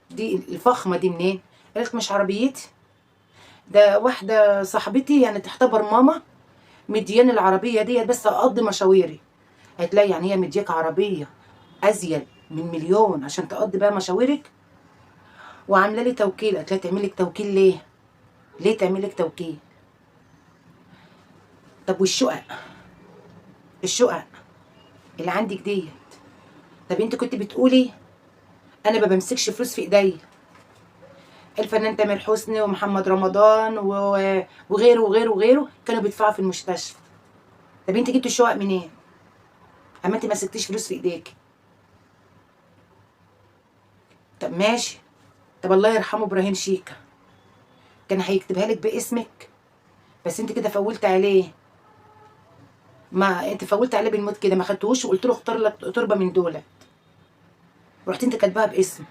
دي الفخمه دي منين؟ قالت مش عربيتي، ده واحده صاحبتي يعني تعتبر ماما مدياني العربيه ديت بس اقضي مشاويري. قالت لا يعني هي مدياك عربيه ازيد من مليون عشان تقضي بقى مشاويرك وعامله لي توكيل. قالت لها تعمل لك توكيل ليه؟ ليه تعمل لك توكيل؟ طب والشقق، الشقق اللي عندك ديت، طب انت كنت بتقولي انا ما بمسكش فلوس في ايديا. الفنان تامر حسني ومحمد رمضان وغيره وغيره وغيره كانوا بيدفعوا في المستشفى. طب انت جبتي الشقق منين؟ اما انت ما مسكتيش فلوس في ايديك. طب ماشي، طب الله يرحمه ابراهيم شيكا كان هيكتبها لك باسمك، بس انت كده فولت عليه. ما انت فولت عليه بالموت كده، ما خدتوش وقلت له اختار لك تربه من دول، رحت انت كاتباها باسم.